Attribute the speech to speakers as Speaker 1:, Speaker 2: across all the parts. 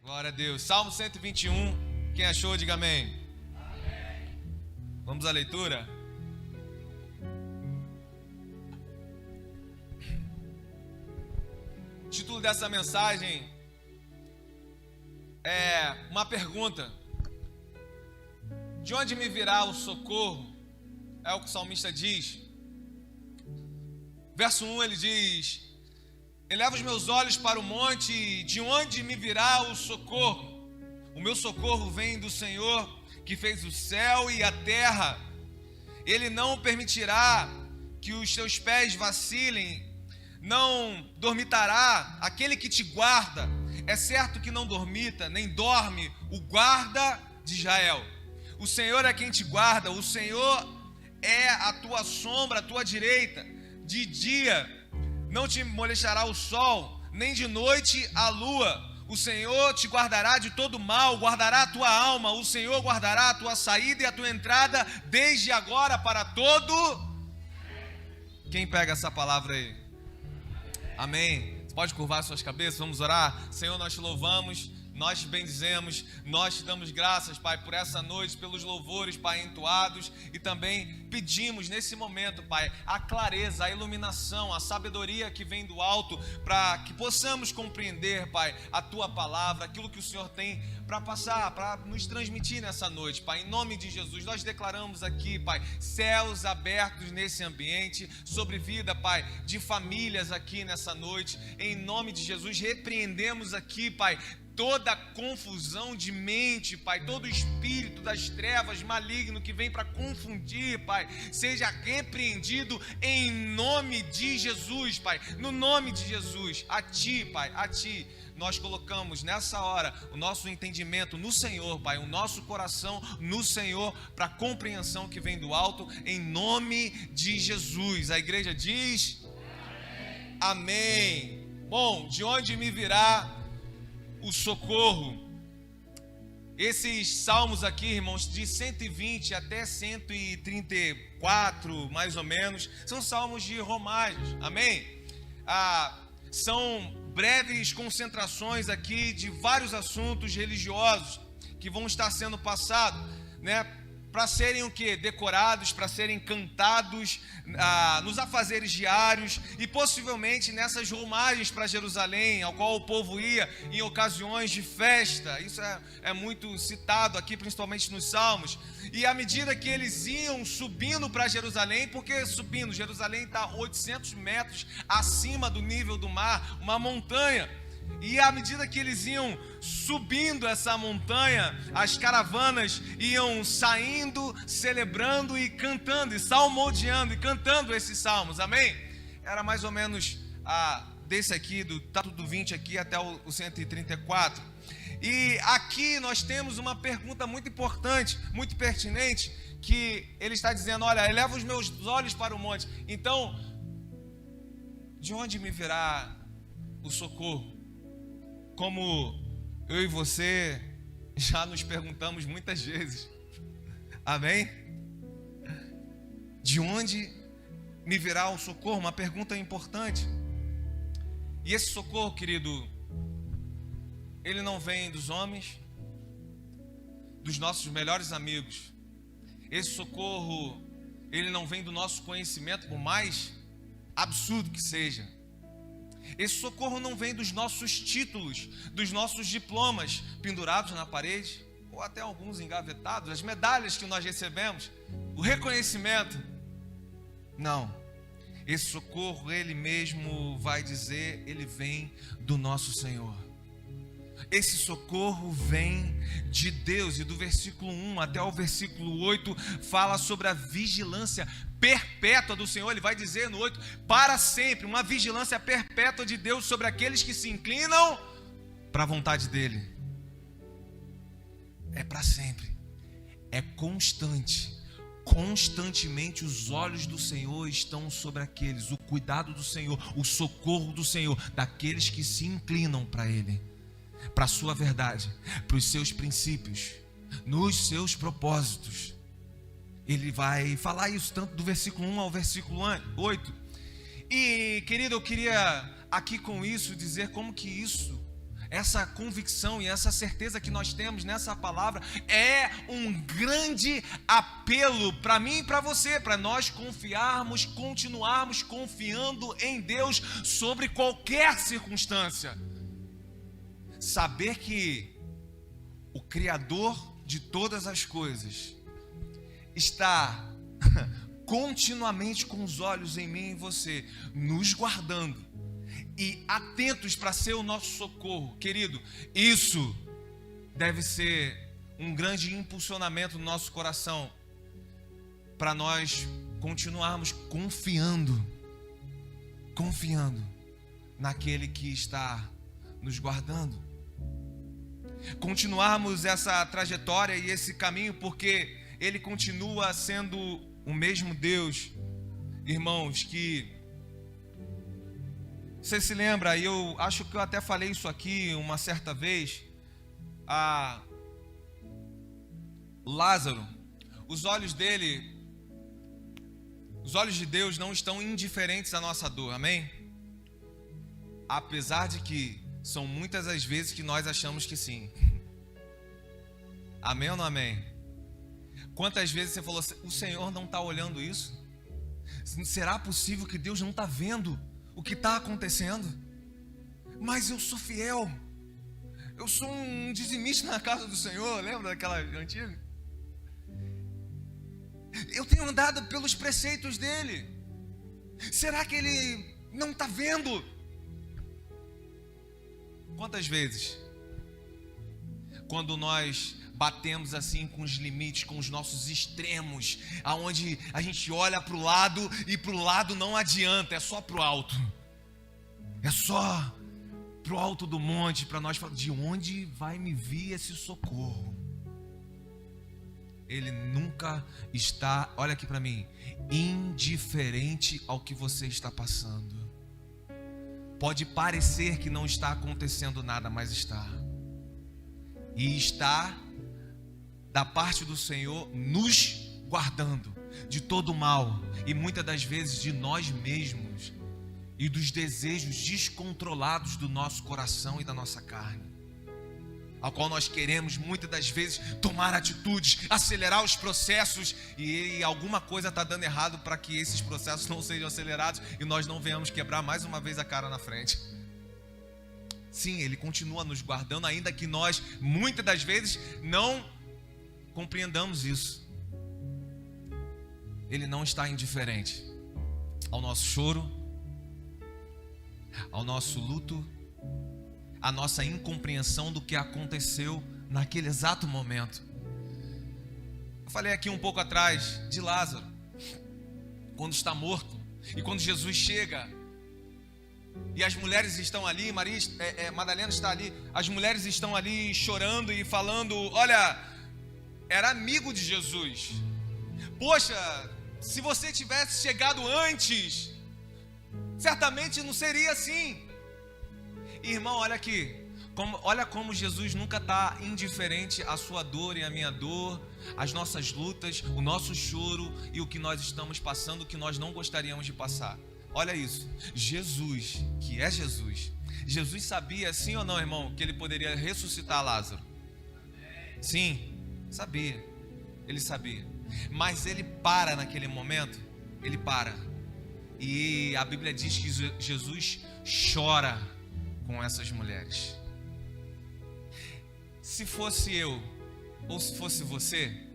Speaker 1: Glória a Deus. Salmo 121. Quem achou, diga amém. Amém. Vamos à leitura? O título dessa mensagem é uma pergunta. De onde me virá o socorro? É o que o salmista diz. Verso 1 ele diz: eleva os meus olhos para o monte, de onde me virá o socorro? O meu socorro vem do Senhor, que fez o céu e a terra. Ele não permitirá que os teus pés vacilem, não dormitará aquele que te guarda. É certo que não dormita, nem dorme o guarda de Israel. O Senhor é quem te guarda, o Senhor é a tua sombra, a tua direita. De dia não te molestará o sol, nem de noite a lua. O Senhor te guardará de todo mal, guardará a tua alma. O Senhor guardará a tua saída e a tua entrada, desde agora para todo. Quem pega essa palavra aí? Amém. Você pode curvar suas cabeças, vamos orar. Senhor, nós te louvamos, nós te bendizemos, nós te damos graças, Pai, por essa noite, pelos louvores, Pai, entoados, e também pedimos nesse momento, Pai, a clareza, a iluminação, a sabedoria que vem do alto, para que possamos compreender, Pai, a Tua palavra, aquilo que o Senhor tem para passar, para nos transmitir nessa noite, Pai. Em nome de Jesus, nós declaramos aqui, Pai, céus abertos nesse ambiente, sobre vida, Pai, de famílias aqui nessa noite. Em nome de Jesus, repreendemos aqui, Pai, toda confusão de mente, Pai, todo espírito das trevas maligno que vem para confundir, Pai, seja repreendido em nome de Jesus, Pai. No nome de Jesus, a Ti, Pai, a Ti nós colocamos nessa hora o nosso entendimento no Senhor, Pai, o nosso coração no Senhor, para a compreensão que vem do alto, em nome de Jesus. A igreja diz amém. Amém. Bom, de onde me virá o socorro? Esses salmos aqui, irmãos, de 120 até 134, mais ou menos, são salmos de romagens, amém? São breves concentrações aqui de vários assuntos religiosos que vão estar sendo passados, né? Para serem o quê? Decorados, para serem cantados nos afazeres diários e possivelmente nessas romagens para Jerusalém, ao qual o povo ia em ocasiões de festa. Isso é muito citado aqui, principalmente nos Salmos. E à medida que eles iam subindo para Jerusalém, porque subindo, Jerusalém está 800 metros acima do nível do mar, uma montanha. E à medida que eles iam subindo essa montanha, as caravanas iam saindo, celebrando e cantando, e salmodiando e cantando esses salmos, amém? Era mais ou menos desse aqui, tanto do 20 aqui até o 134. E aqui nós temos uma pergunta muito importante, muito pertinente, que ele está dizendo: olha, eleva os meus olhos para o monte. Então, de onde me virá o socorro? Como eu e você já nos perguntamos muitas vezes, amém? De onde me virá o socorro? Uma pergunta importante. E esse socorro, querido, ele não vem dos homens, dos nossos melhores amigos. Esse socorro, ele não vem do nosso conhecimento, por mais absurdo que seja. Esse socorro não vem dos nossos títulos, dos nossos diplomas pendurados na parede, ou até alguns engavetados, as medalhas que nós recebemos, o reconhecimento. Não, esse socorro, ele mesmo vai dizer, ele vem do nosso Senhor. Esse socorro vem de Deus, e do versículo 1 até o versículo 8 fala sobre a vigilância perpétua do Senhor. Ele vai dizer no 8, para sempre, uma vigilância perpétua de Deus sobre aqueles que se inclinam para a vontade dEle. É para sempre, é constante, constantemente os olhos do Senhor estão sobre aqueles, o cuidado do Senhor, o socorro do Senhor, daqueles que se inclinam para Ele, para a sua verdade, para os seus princípios, nos seus propósitos. Ele vai falar isso tanto do versículo 1 ao versículo 8. E, querido, eu queria aqui com isso dizer como que isso essa convicção e essa certeza que nós temos nessa palavra é um grande apelo para mim e para você, para nós confiarmos, continuarmos confiando em Deus sobre qualquer circunstância. Saber que o Criador de todas as coisas está continuamente com os olhos em mim e em você, nos guardando e atentos para ser o nosso socorro. Querido, isso deve ser um grande impulsionamento no nosso coração para nós continuarmos confiando naquele que está nos guardando. Continuarmos essa trajetória e esse caminho, porque Ele continua sendo o mesmo Deus, irmãos, que você se lembra, eu acho que eu até falei isso aqui uma certa vez, a Lázaro, os olhos de Deus não estão indiferentes à nossa dor, amém? Apesar de que são muitas as vezes que nós achamos que sim. Amém ou não amém? Quantas vezes você falou, o Senhor não está olhando isso? Será possível que Deus não está vendo o que está acontecendo? Mas eu sou fiel, eu sou um dizimista na casa do Senhor, lembra daquela antiga? Eu tenho andado pelos preceitos dele, será que ele não está vendo? Quantas vezes, quando nós batemos assim com os limites, com os nossos extremos, aonde a gente olha para o lado e para o lado não adianta, é só para o alto, é só para o alto do monte, para nós falar, de onde vai me vir esse socorro? Ele nunca está, olha aqui para mim, indiferente ao que você está passando. Pode parecer que não está acontecendo nada, mas está. E está da parte do Senhor nos guardando de todo mal e muitas das vezes de nós mesmos e dos desejos descontrolados do nosso coração e da nossa carne, ao qual nós queremos muitas das vezes tomar atitudes, acelerar os processos, e alguma coisa está dando errado para que esses processos não sejam acelerados e nós não venhamos quebrar mais uma vez a cara na frente. Sim, Ele continua nos guardando, ainda que nós muitas das vezes não compreendamos isso. Ele não está indiferente ao nosso choro, ao nosso luto, à nossa incompreensão do que aconteceu naquele exato momento. Eu falei aqui um pouco atrás de Lázaro, quando está morto, e quando Jesus chega, e as mulheres estão ali, Madalena está ali, as mulheres estão ali chorando e falando, olha, era amigo de Jesus, poxa, se você tivesse chegado antes, certamente não seria assim. Irmão, olha aqui, olha como Jesus nunca está indiferente à sua dor e à minha dor, às nossas lutas, o nosso choro e o que nós estamos passando, o que nós não gostaríamos de passar. Olha isso, Jesus, que é Jesus sabia, sim ou não, irmão, que ele poderia ressuscitar Lázaro? Sim, sabia, ele sabia, mas ele para naquele momento, ele para, e a Bíblia diz que Jesus chora com essas mulheres. Se fosse eu, ou se fosse você,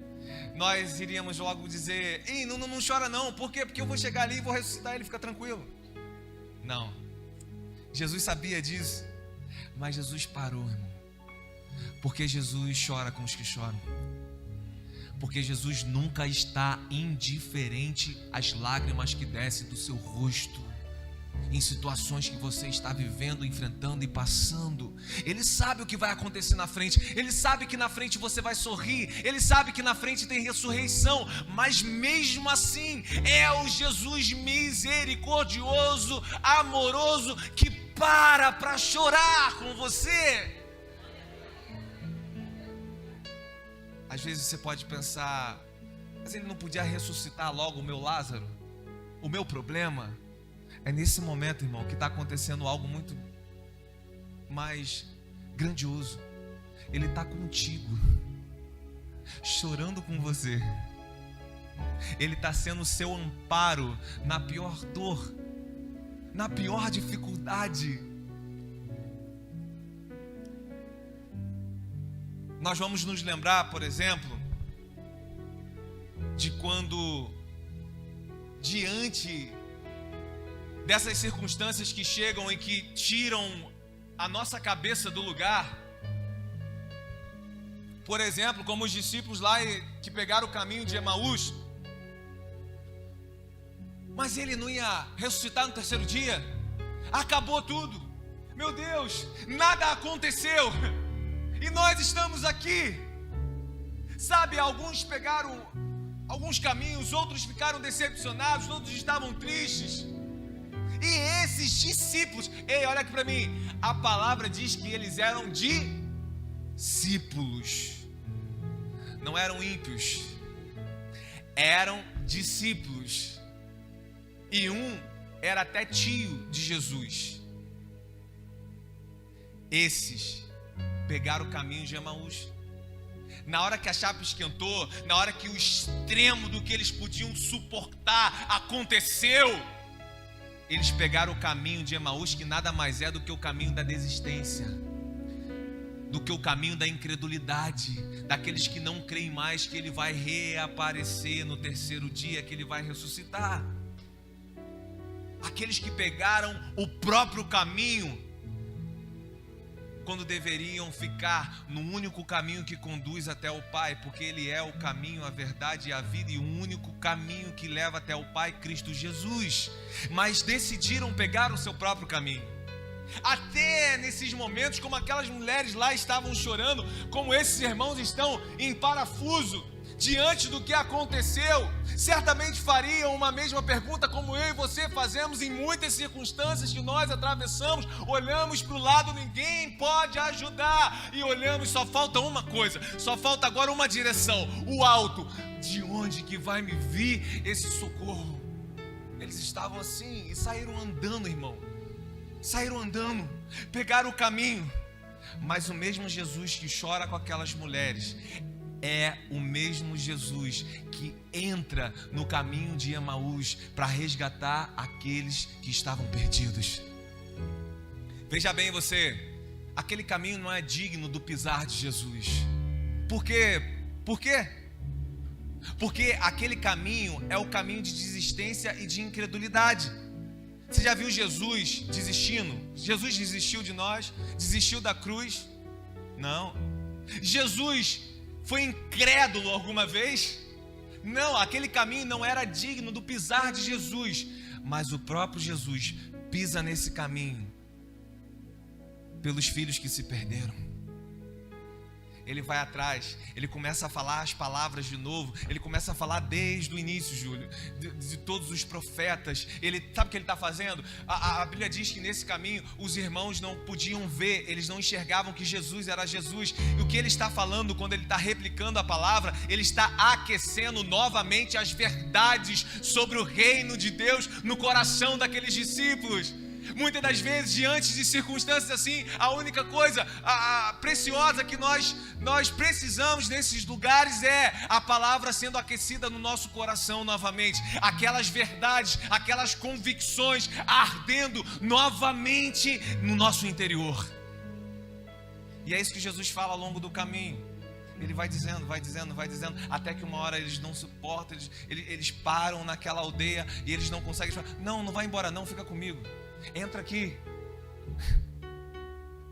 Speaker 1: nós iríamos logo dizer, ei, não chora não, por quê? Porque eu vou chegar ali e vou ressuscitar ele, fica tranquilo. Não, Jesus sabia disso, mas Jesus parou, irmão, porque Jesus chora com os que choram, porque Jesus nunca está indiferente às lágrimas que descem do seu rosto, em situações que você está vivendo, enfrentando e passando. Ele sabe o que vai acontecer na frente, ele sabe que na frente você vai sorrir, ele sabe que na frente tem ressurreição, mas mesmo assim é o Jesus misericordioso, amoroso, que para chorar com você. Às vezes você pode pensar, mas ele não podia ressuscitar logo o meu Lázaro, o meu problema? É nesse momento, irmão, que está acontecendo algo muito mais grandioso. Ele está contigo, chorando com você. Ele está sendo o seu amparo na pior dor, na pior dificuldade. Nós vamos nos lembrar, por exemplo, de quando, diante dessas circunstâncias que chegam e que tiram a nossa cabeça do lugar, por exemplo, como os discípulos lá que pegaram o caminho de Emaús, mas ele não ia ressuscitar no terceiro dia, acabou tudo, meu Deus, nada aconteceu, e nós estamos aqui, sabe, alguns pegaram alguns caminhos, outros ficaram decepcionados, outros estavam tristes, e esses discípulos, ei, olha aqui para mim, a palavra diz que eles eram discípulos, não eram ímpios, eram discípulos, e um era até tio de Jesus. Esses pegaram o caminho de Emaús. Na hora que a chapa esquentou, na hora que o extremo do que eles podiam suportar aconteceu, eles pegaram o caminho de Emaús, que nada mais é do que o caminho da desistência, do que o caminho da incredulidade, daqueles que não creem mais que ele vai reaparecer no terceiro dia, que ele vai ressuscitar. Aqueles que pegaram o próprio caminho, quando deveriam ficar no único caminho que conduz até o Pai, porque ele é o caminho, a verdade e a vida, e o único caminho que leva até o Pai, Cristo Jesus, mas decidiram pegar o seu próprio caminho. Até nesses momentos, como aquelas mulheres lá estavam chorando, como esses irmãos estão em parafuso diante do que aconteceu, certamente fariam uma mesma pergunta como eu e você fazemos em muitas circunstâncias que nós atravessamos. Olhamos para o lado, ninguém pode ajudar, e olhamos, só falta uma coisa, só falta agora uma direção, o alto. De onde que vai me vir esse socorro? Eles estavam assim e saíram andando, irmão, saíram andando, pegaram o caminho. Mas o mesmo Jesus que chora com aquelas mulheres é o mesmo Jesus que entra no caminho de Emaús para resgatar aqueles que estavam perdidos. Veja bem você, aquele caminho não é digno do pisar de Jesus. Por quê? Por quê? Porque aquele caminho é o caminho de desistência e de incredulidade. Você já viu Jesus desistindo? Jesus desistiu de nós? Desistiu da cruz? Não. Jesus foi incrédulo alguma vez? Não, aquele caminho não era digno do pisar de Jesus, mas o próprio Jesus pisa nesse caminho pelos filhos que se perderam. Ele vai atrás, ele começa a falar as palavras de novo, ele começa a falar desde o início, Júlio, de todos os profetas. Ele sabe o que ele está fazendo? A Bíblia diz que nesse caminho os irmãos não podiam ver, eles não enxergavam que Jesus era Jesus. E o que ele está falando quando ele está replicando a palavra? Ele está aquecendo novamente as verdades sobre o reino de Deus no coração daqueles discípulos. Muitas das vezes, diante de circunstâncias assim, a única coisa preciosa que nós precisamos nesses lugares é a palavra sendo aquecida no nosso coração novamente, aquelas verdades, aquelas convicções ardendo novamente no nosso interior. E é isso que Jesus fala ao longo do caminho. Ele vai dizendo, até que uma hora eles não suportam, eles param naquela aldeia e eles não conseguem falar: não vai embora não, fica comigo, entra aqui.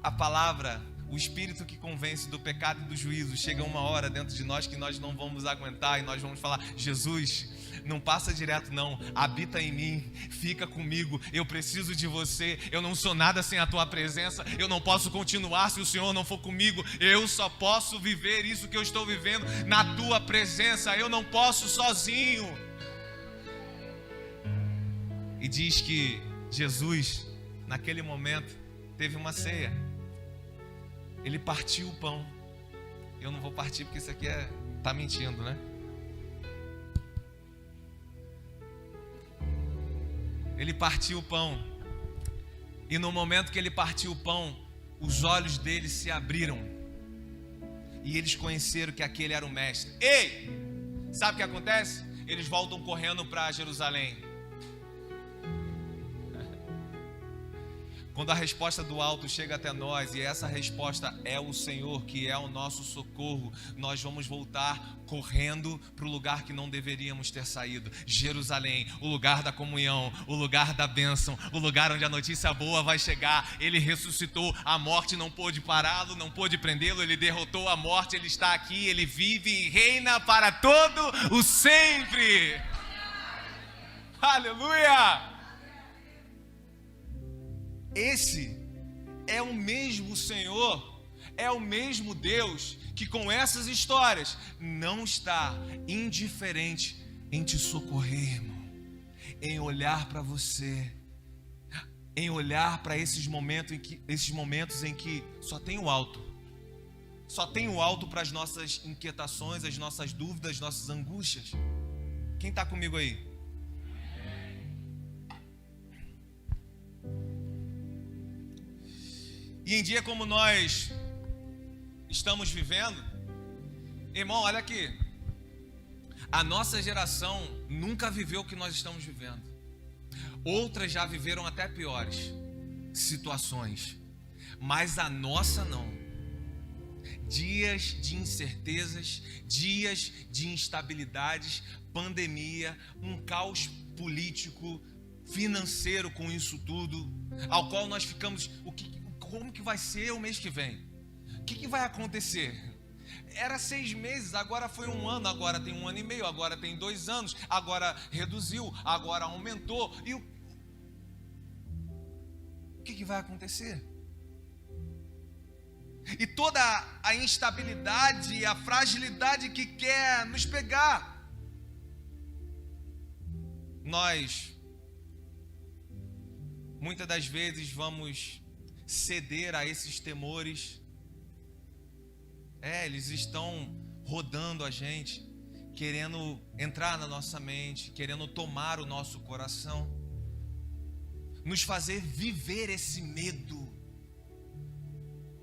Speaker 1: A palavra, o Espírito que convence do pecado e do juízo, chega uma hora dentro de nós que nós não vamos aguentar e nós vamos falar: Jesus, não passa direto não, habita em mim, fica comigo, eu preciso de você, eu não sou nada sem a tua presença, eu não posso continuar se o Senhor não for comigo, eu só posso viver isso que eu estou vivendo na tua presença, eu não posso sozinho. E diz que Jesus, naquele momento, teve uma ceia. Ele partiu o pão. Eu não vou partir porque isso aqui tá mentindo, né? Ele partiu o pão. E no momento que ele partiu o pão, os olhos deles se abriram e eles conheceram que aquele era o mestre. Ei, sabe o que acontece? Eles voltam correndo para Jerusalém. Quando a resposta do alto chega até nós, e essa resposta é o Senhor, que é o nosso socorro, nós vamos voltar correndo para o lugar que não deveríamos ter saído. Jerusalém, o lugar da comunhão, o lugar da bênção, o lugar onde a notícia boa vai chegar. Ele ressuscitou, a morte não pôde pará-lo, não pôde prendê-lo, ele derrotou a morte, ele está aqui, ele vive e reina para todo o sempre. Aleluia! Esse é o mesmo Senhor, é o mesmo Deus que com essas histórias não está indiferente em te socorrer, irmão, em olhar para você, em olhar para esses momentos em que só tem o alto para as nossas inquietações, as nossas dúvidas, as nossas angústias. Quem está comigo aí? E em dia como nós estamos vivendo, irmão, olha aqui, a nossa geração nunca viveu o que nós estamos vivendo. Outras já viveram até piores situações, mas a nossa não. Dias de incertezas, dias de instabilidades, pandemia, um caos político, financeiro com isso tudo, ao qual nós ficamos, como que vai ser o mês que vem? O que vai acontecer? Era 6 meses, agora foi 1 ano, agora tem 1 ano e meio, agora tem 2 anos, agora reduziu, agora aumentou. E o que vai acontecer? E toda a instabilidade e a fragilidade que quer nos pegar. Nós, muitas das vezes, vamos ceder a esses temores. Eles estão rodando a gente, querendo entrar na nossa mente, querendo tomar o nosso coração, nos fazer viver esse medo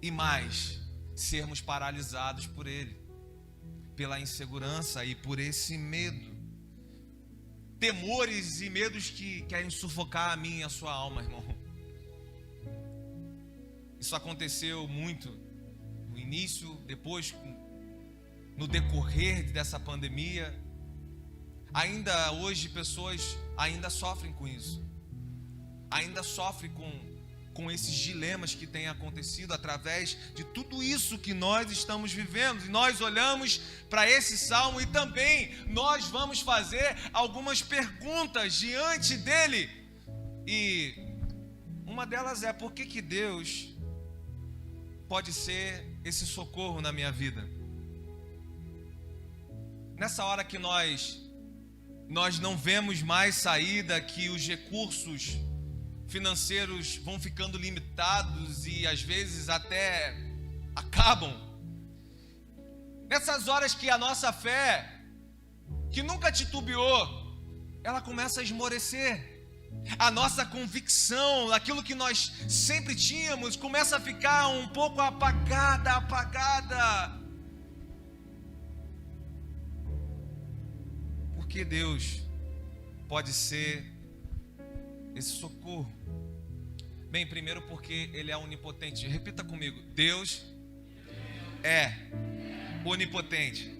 Speaker 1: e mais, sermos paralisados por ele, pela insegurança e por esse medo. Temores e medos que querem sufocar a mim e a sua alma, irmão. Isso aconteceu muito no início, depois no decorrer dessa pandemia. Ainda hoje pessoas ainda sofrem com isso. Ainda sofrem com esses dilemas que têm acontecido através de tudo isso que nós estamos vivendo. E nós olhamos para esse salmo e também nós vamos fazer algumas perguntas diante dele. E uma delas é: por que Deus pode ser esse socorro na minha vida? Nessa hora que nós não vemos mais saída, que os recursos financeiros vão ficando limitados e às vezes até acabam. Nessas horas que a nossa fé, que nunca titubeou, ela começa a esmorecer. A nossa convicção, aquilo que nós sempre tínhamos, começa a ficar um pouco apagada. Porque Deus pode ser esse socorro. Bem, primeiro porque Ele é onipotente. Repita comigo: Deus é onipotente.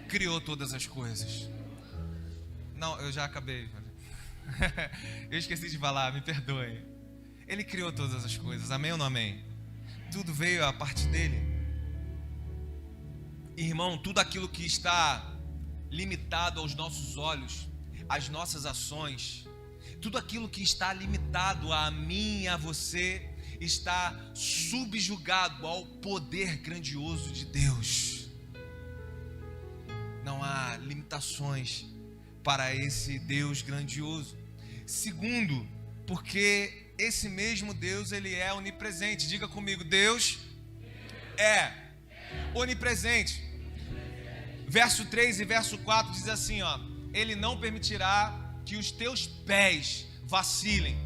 Speaker 1: Criou todas as coisas. Não, eu já acabei. Eu esqueci de falar, me perdoe. Ele criou todas as coisas, amém ou não amém? Tudo veio a partir dele. Irmão, tudo aquilo que está limitado aos nossos olhos, às nossas ações, tudo aquilo que está limitado a mim e a você, está subjugado ao poder grandioso de Deus. Não há limitações para esse Deus grandioso. Segundo, porque esse mesmo Deus, Ele é onipresente. Diga comigo: Deus é onipresente. Verso 3 e verso 4 diz assim, ó: Ele não permitirá que os teus pés vacilem.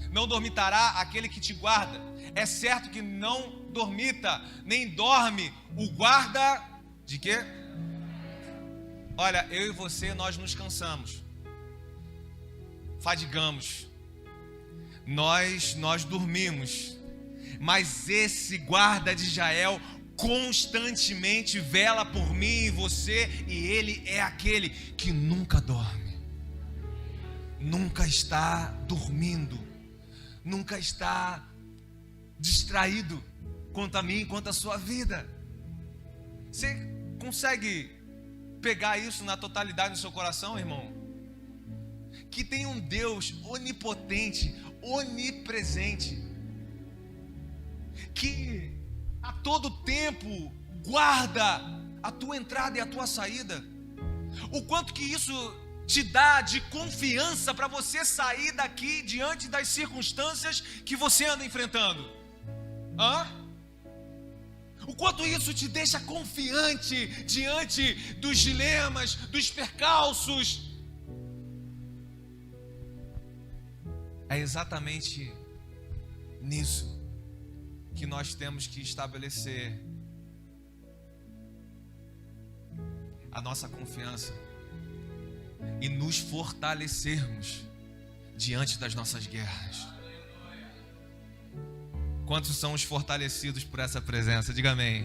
Speaker 1: Não dormitará aquele que te guarda. É certo que não dormita, nem dorme o guarda de quê? Olha, eu e você, nós nos cansamos, fadigamos, nós dormimos, mas esse guarda de Israel constantemente vela por mim e você, e ele é aquele que nunca dorme, nunca está dormindo, nunca está distraído quanto a mim, quanto a sua vida. Você consegue pegar isso na totalidade do seu coração, irmão? Que tem um Deus onipotente, onipresente, que a todo tempo guarda a tua entrada e a tua saída. O quanto que isso te dá de confiança para você sair daqui diante das circunstâncias que você anda enfrentando. O quanto isso te deixa confiante diante dos dilemas, dos percalços. É exatamente nisso que nós temos que estabelecer a nossa confiança e nos fortalecermos diante das nossas guerras. Quantos são os fortalecidos por essa presença? Diga amém.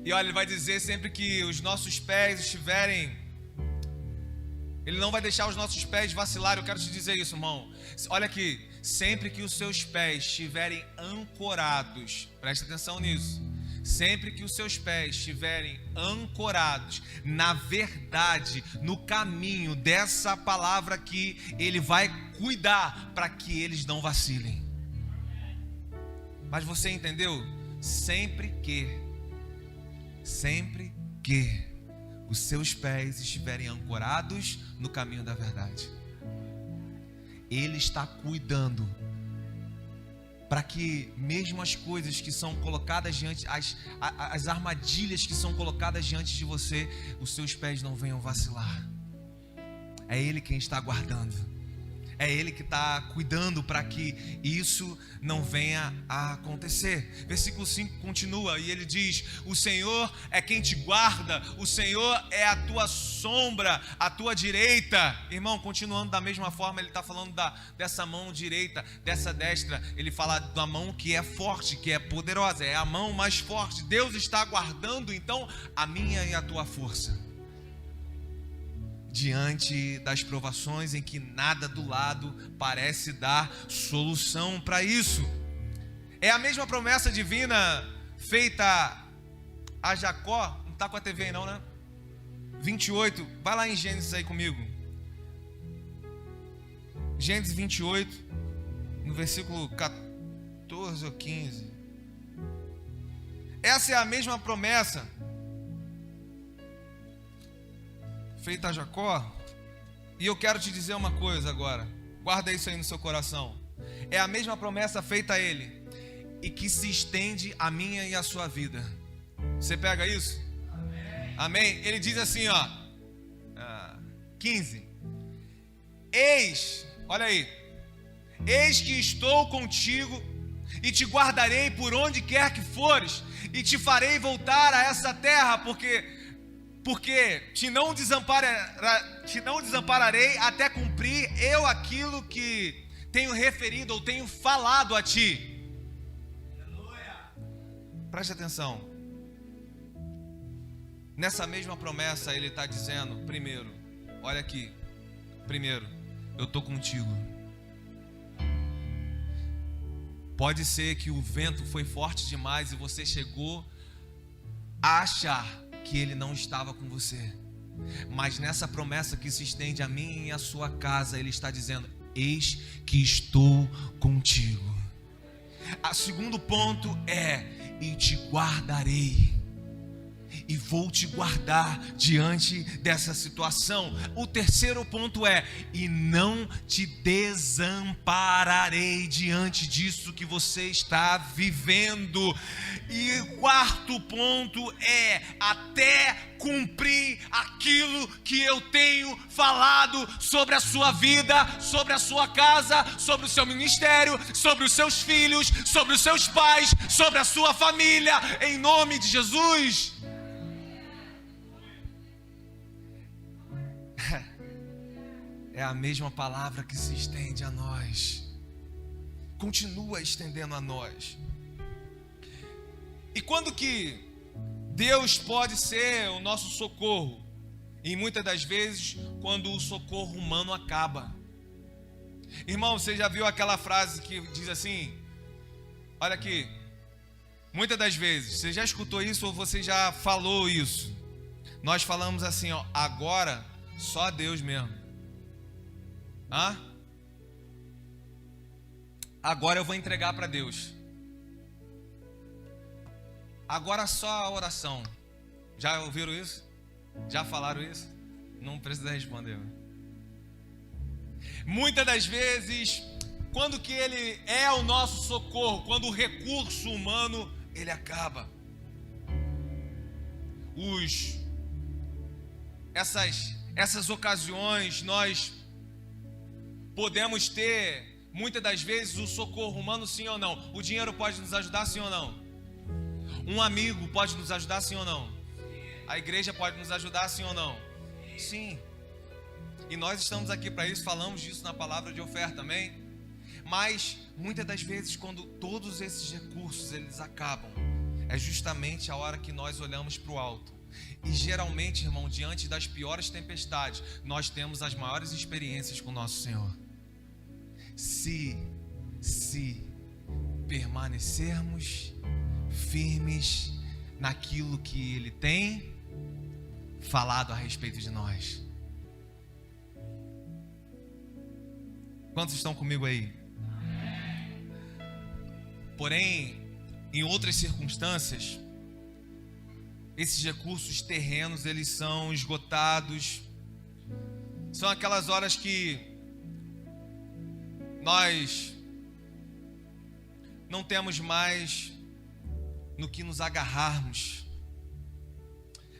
Speaker 1: E olha, ele vai dizer sempre que os nossos pés estiverem, ele não vai deixar os nossos pés vacilar. Eu quero te dizer isso, irmão. Olha aqui, sempre que os seus pés estiverem ancorados, presta atenção nisso. Sempre que os seus pés estiverem ancorados na verdade, no caminho dessa palavra aqui, ele vai cuidar para que eles não vacilem. Mas você entendeu? Sempre que os seus pés estiverem ancorados no caminho da verdade, ele está cuidando para que mesmo as coisas que são colocadas diante, as armadilhas que são colocadas diante de você, os seus pés não venham vacilar. É ele quem está guardando. É ele que está cuidando para que isso não venha a acontecer. Versículo 5 continua e ele diz: o Senhor é quem te guarda, o Senhor é a tua sombra, a tua direita. Irmão, continuando da mesma forma, ele está falando dessa mão direita, dessa destra. Ele fala da mão que é forte, que é poderosa, é a mão mais forte. Deus está guardando então a minha e a tua força diante das provações em que nada do lado parece dar solução para isso. É a mesma promessa divina feita a Jacó. Não está com a TV aí não, né? 28, vai lá em Gênesis aí comigo. Gênesis 28, no versículo 14 ou 15. Essa é a mesma promessa feita a Jacó, e eu quero te dizer uma coisa agora, guarda isso aí no seu coração. É a mesma promessa feita a ele, e que se estende a minha e a sua vida. Você pega isso? Amém. Amém? Ele diz assim, 15: olha aí, eis que estou contigo, e te guardarei por onde quer que fores, e te farei voltar a essa terra, porque te não desampararei até cumprir eu aquilo que tenho referido ou tenho falado a ti. Aleluia. Preste atenção. Nessa mesma promessa ele está dizendo, primeiro, olha aqui, primeiro, eu estou contigo. Pode ser que o vento foi forte demais e você chegou a achar que ele não estava com você, mas nessa promessa que se estende a mim e a sua casa, ele está dizendo: eis que estou contigo. O segundo ponto é: e te guardarei. e vou te guardar diante dessa situação. O terceiro ponto é: e não te desampararei diante disso que você está vivendo. E o quarto ponto é: até cumprir aquilo que eu tenho falado sobre a sua vida, sobre a sua casa, sobre o seu ministério, sobre os seus filhos, sobre os seus pais, sobre a sua família, em nome de Jesus. É a mesma palavra que se estende a nós, continua estendendo a nós. E quando que Deus pode ser o nosso socorro? E muitas das vezes, quando o socorro humano acaba. Irmão, você já viu aquela frase que diz assim? Olha aqui. Muitas das vezes, você já escutou isso ou você já falou isso? Nós falamos assim, ó: agora só Deus mesmo. Agora eu vou entregar para Deus. Agora só a oração. Já ouviram isso? Já falaram isso? Não precisa responder. Muitas das vezes, quando que Ele é o nosso socorro, quando o recurso humano ele acaba, essas ocasiões nós podemos ter muitas das vezes o socorro humano, sim ou não? O dinheiro pode nos ajudar, sim ou não? Um amigo pode nos ajudar, sim ou não? A igreja pode nos ajudar, sim ou não? Sim. E nós estamos aqui para isso, falamos disso na palavra de oferta, amém? Mas muitas das vezes, quando todos esses recursos eles acabam, é justamente a hora que nós olhamos para o alto. E geralmente, irmão, diante das piores tempestades, nós temos as maiores experiências com o nosso Senhor. Se permanecermos firmes naquilo que Ele tem falado a respeito de nós. Quantos estão comigo aí? Porém, em outras circunstâncias, esses recursos terrenos, eles são esgotados. São aquelas horas que nós não temos mais no que nos agarrarmos,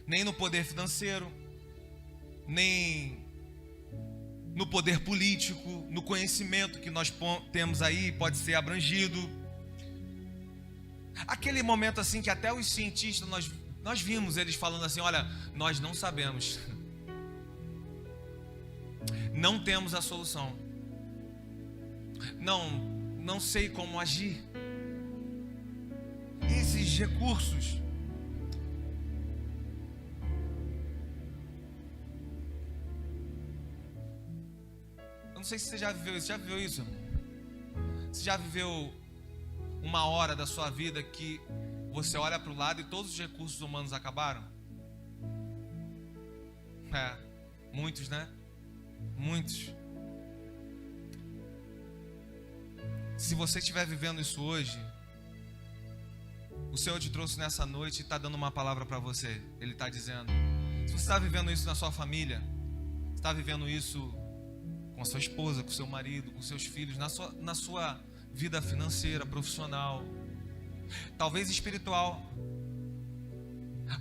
Speaker 1: nem no poder financeiro, nem no poder político, no conhecimento que nós temos aí, pode ser abrangido. Aquele momento assim que até os cientistas, nós vimos eles falando assim: olha, nós não sabemos, não temos a solução, não sei como agir. Esses recursos, eu não sei se você já viveu isso? Você já viveu uma hora da sua vida que você olha para o lado e todos os recursos humanos acabaram? Muitos, né? Muitos. Se você estiver vivendo isso hoje, o Senhor te trouxe nessa noite e está dando uma palavra para você. Ele está dizendo: se você está vivendo isso na sua família, está vivendo isso com a sua esposa, com o seu marido, com seus filhos, na sua vida financeira, profissional, talvez espiritual,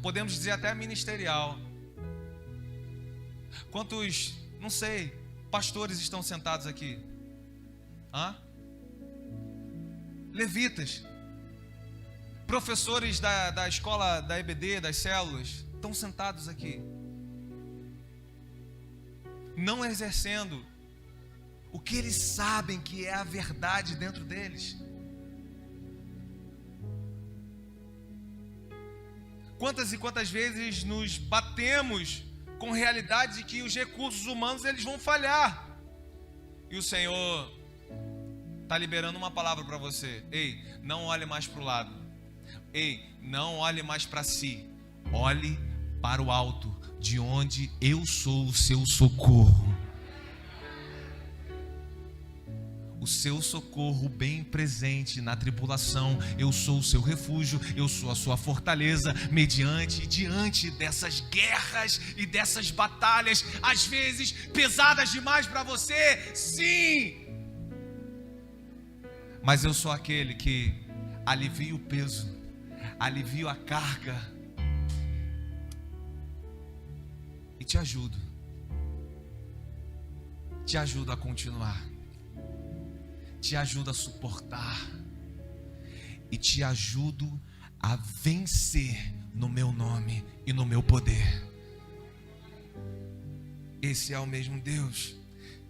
Speaker 1: podemos dizer até ministerial. Quantos, não sei, pastores estão sentados aqui? Levitas, professores da escola da EBD, das células, estão sentados aqui, não exercendo o que eles sabem que é a verdade dentro deles. Quantas e quantas vezes nos batemos com a realidade de que os recursos humanos eles vão falhar, e o Senhor está liberando uma palavra para você: ei, não olhe mais para o lado, ei, não olhe mais para si, olhe para o alto, de onde eu sou o seu socorro. o seu socorro bem presente na tribulação. Eu sou o seu refúgio, eu sou a sua fortaleza, diante dessas guerras e dessas batalhas, às vezes pesadas demais para você, sim. Mas eu sou aquele que alivia o peso, alivia a carga e te ajudo a continuar, te ajudo a suportar e te ajudo a vencer no meu nome e no meu poder. Esse é o mesmo Deus.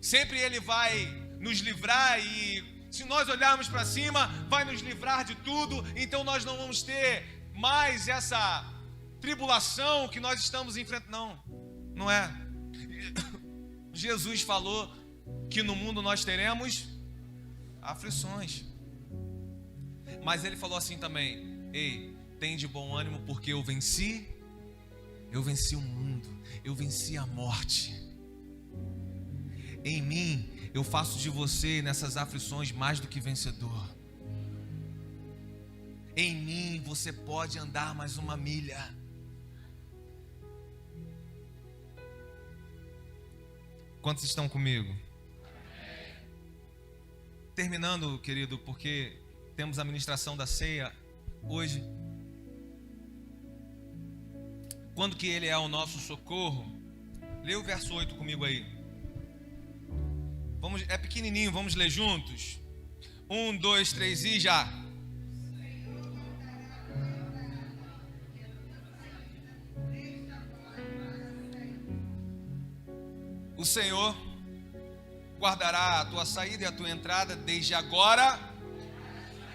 Speaker 1: Sempre Ele vai nos livrar, e se nós olharmos para cima, vai nos livrar de tudo. Então nós não vamos ter mais essa tribulação que nós estamos enfrentando. Não é. Jesus falou que no mundo nós teremos aflições. Mas Ele falou assim também: ei, tem de bom ânimo, porque eu venci o mundo, eu venci a morte. Em mim, eu faço de você nessas aflições mais do que vencedor. Em mim você pode andar mais uma milha. Quantos estão comigo? Terminando, querido, porque temos a ministração da ceia hoje. Quando que Ele é o nosso socorro? Lê o verso 8 comigo aí. Vamos, é pequenininho, vamos ler juntos? 1, 2, 3 e já. O Senhor guardará a tua saída e a tua entrada desde agora.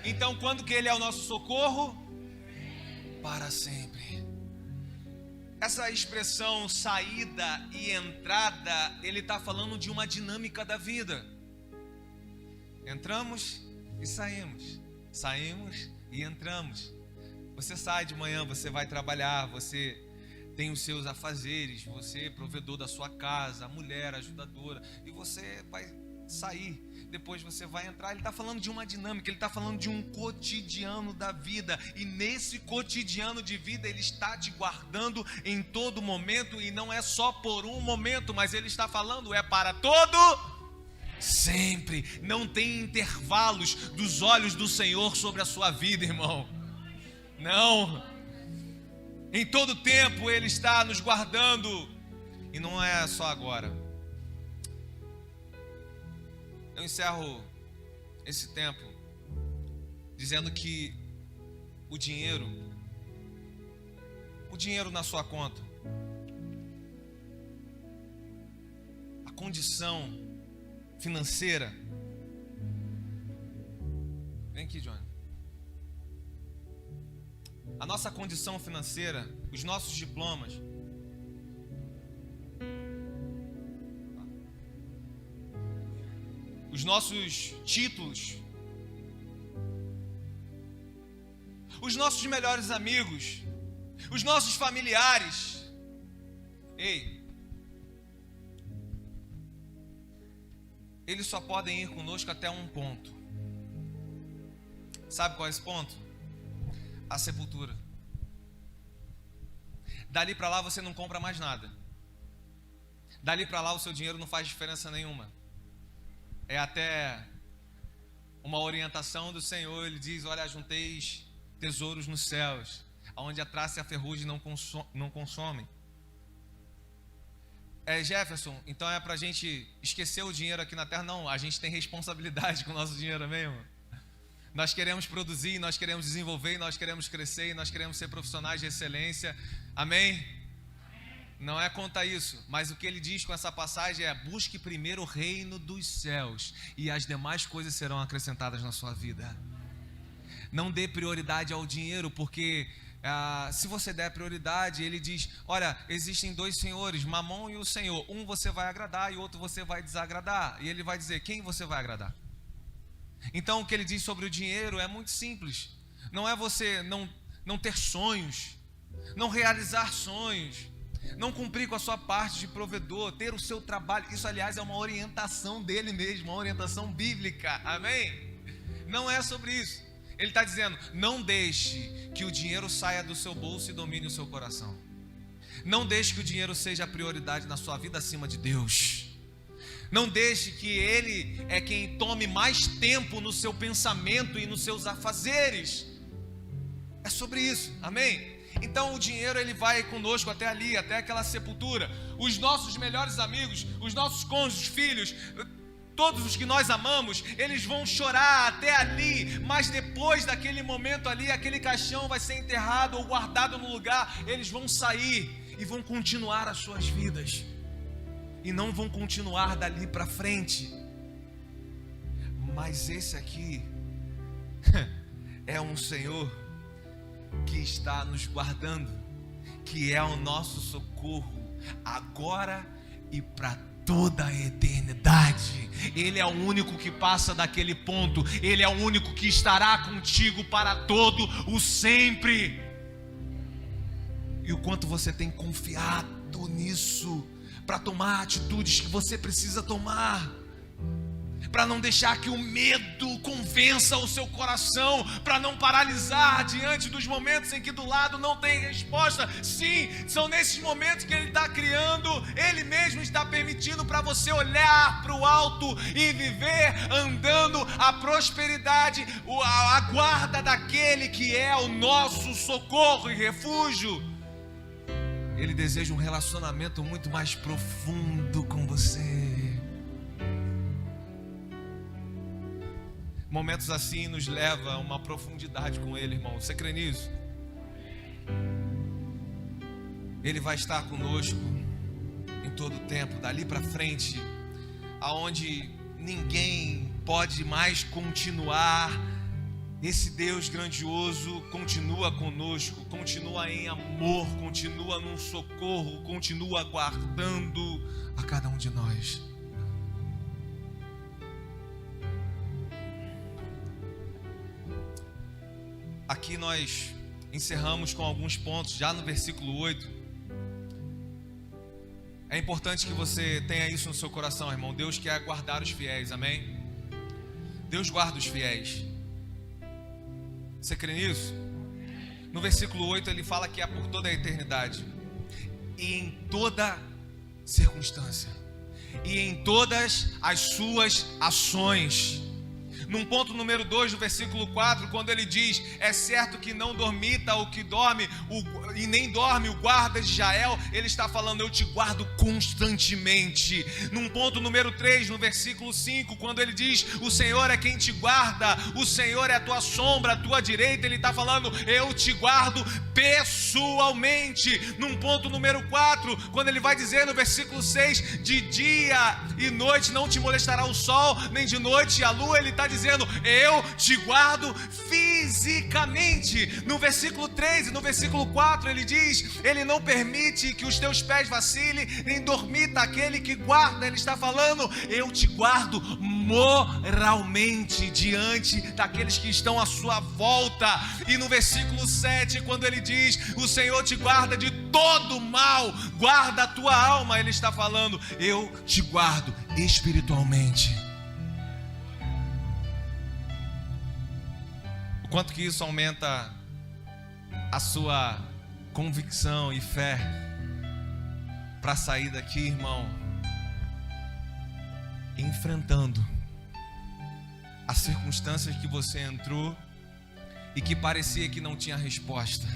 Speaker 1: Então, quando que Ele é o nosso socorro? Para sempre. Essa expressão saída e entrada, Ele está falando de uma dinâmica da vida. Entramos e saímos, saímos e entramos. Você sai de manhã, você vai trabalhar, você tem os seus afazeres, você é provedor da sua casa, a mulher ajudadora, e você vai sair, depois você vai entrar. Ele está falando de uma dinâmica, Ele está falando de um cotidiano da vida, e nesse cotidiano de vida Ele está te guardando em todo momento, e não é só por um momento, mas Ele está falando é para todo sempre. Não tem intervalos dos olhos do Senhor sobre a sua vida, irmão. Não, em todo tempo Ele está nos guardando, e não é só agora. Eu encerro esse tempo dizendo que o dinheiro na sua conta, a condição financeira, vem aqui, Johnny. A nossa condição financeira, os nossos diplomas, os nossos títulos, os nossos melhores amigos, os nossos familiares, eles só podem ir conosco até um ponto. Sabe qual é esse ponto? A sepultura. Dali para lá você não compra mais nada. Dali para lá o seu dinheiro não faz diferença nenhuma. É até uma orientação do Senhor. Ele diz: olha, junteis tesouros nos céus, onde a traça e a ferrugem não consomem. Jefferson, então é para a gente esquecer o dinheiro aqui na terra? Não, a gente tem responsabilidade com o nosso dinheiro, amém, irmão? Nós queremos produzir, nós queremos desenvolver, nós queremos crescer, nós queremos ser profissionais de excelência, amém? Não é contra isso, mas o que ele diz com essa passagem é: busque primeiro o reino dos céus e as demais coisas serão acrescentadas na sua vida. Não dê prioridade ao dinheiro, porque se você der prioridade, ele diz: olha, existem dois senhores, Mamon e o Senhor. Um você vai agradar e outro você vai desagradar. E ele vai dizer: quem você vai agradar? Então o que ele diz sobre o dinheiro é muito simples. Não é você não ter sonhos, não realizar sonhos. não cumprir com a sua parte de provedor, ter o seu trabalho. Isso, aliás, é uma orientação dele mesmo, uma orientação bíblica, amém? Não é sobre isso. Ele está dizendo: não deixe que o dinheiro saia do seu bolso e domine o seu coração. Não deixe que o dinheiro seja a prioridade na sua vida acima de Deus. Não deixe que ele é quem tome mais tempo no seu pensamento e nos seus afazeres. É sobre isso, amém? Então o dinheiro, ele vai conosco até ali, até aquela sepultura. Os nossos melhores amigos, os nossos cônjuges, filhos, todos os que nós amamos, eles vão chorar até ali, mas depois daquele momento ali, aquele caixão vai ser enterrado ou guardado no lugar. Eles vão sair e vão continuar as suas vidas, e não vão continuar dali para frente. Mas esse aqui é um Senhor que está nos guardando, que é o nosso socorro agora e para toda a eternidade. Ele é o único que passa daquele ponto. Ele é o único que estará contigo para todo o sempre. E o quanto você tem confiado nisso para tomar atitudes que você precisa tomar, para não deixar que o medo convença o seu coração, para não paralisar diante dos momentos em que do lado não tem resposta. Sim, são nesses momentos que Ele está criando, Ele mesmo está permitindo para você olhar para o alto e viver andando a prosperidade, a guarda daquele que é o nosso socorro e refúgio. Ele deseja um relacionamento muito mais profundo com você. Momentos assim nos leva a uma profundidade com Ele, irmão. Você crê nisso? Ele vai estar conosco em todo o tempo, dali para frente, aonde ninguém pode mais continuar. Esse Deus grandioso continua conosco, continua em amor, continua num socorro, continua guardando a cada um de nós. Aqui nós encerramos com alguns pontos, já no versículo 8. É importante que você tenha isso no seu coração, irmão. Deus quer guardar os fiéis, amém? Deus guarda os fiéis. Você crê nisso? No versículo 8 ele fala que é por toda a eternidade, e em toda circunstância, e em todas as suas ações. Num ponto número 2 do versículo 4, quando ele diz: é certo que não dormita o que dorme, e nem dorme o guarda de Israel, ele está falando: eu te guardo constantemente. Num ponto número 3, no versículo 5, quando ele diz: o Senhor é quem te guarda, o Senhor é a tua sombra, a tua direita, ele está falando: eu te guardo pessoalmente. Num ponto número 4, quando ele vai dizer no versículo 6: de dia e noite não te molestará o sol, nem de noite a lua, ele está dizendo: eu te guardo fisicamente. No versículo 3 e no versículo 4 ele diz: ele não permite que os teus pés vacilem, nem dormita aquele que guarda. Ele está falando: eu te guardo moralmente diante daqueles que estão à sua volta. E no versículo 7, quando ele diz: o Senhor te guarda de todo mal, guarda a tua alma, ele está falando: eu te guardo espiritualmente. O quanto que isso aumenta a sua convicção e fé para sair daqui, irmão, enfrentando as circunstâncias que você entrou e que parecia que não tinha resposta.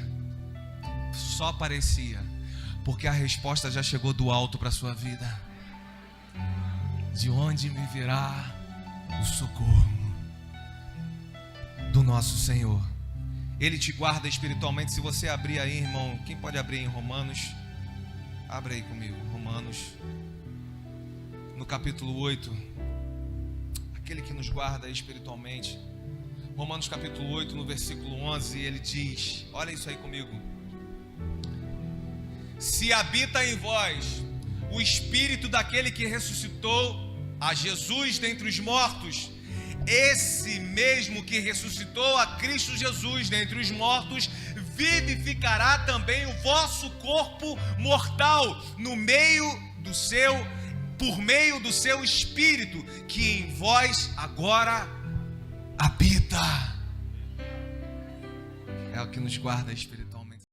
Speaker 1: Só parecia, porque a resposta já chegou do alto para a sua vida. De onde me virá o socorro? Do nosso Senhor. Ele te guarda espiritualmente. Se você abrir aí, irmão, quem pode abrir em Romanos? Abre aí comigo, Romanos, no capítulo 8. Aquele que nos guarda espiritualmente. Romanos capítulo 8, no versículo 11, ele diz: olha isso aí comigo: se habita em vós o Espírito daquele que ressuscitou a Jesus dentre os mortos, esse mesmo que ressuscitou a Cristo Jesus dentre os mortos vivificará também o vosso corpo mortal por meio do seu Espírito, que em vós agora habita. É o que nos guarda a espiritualidade.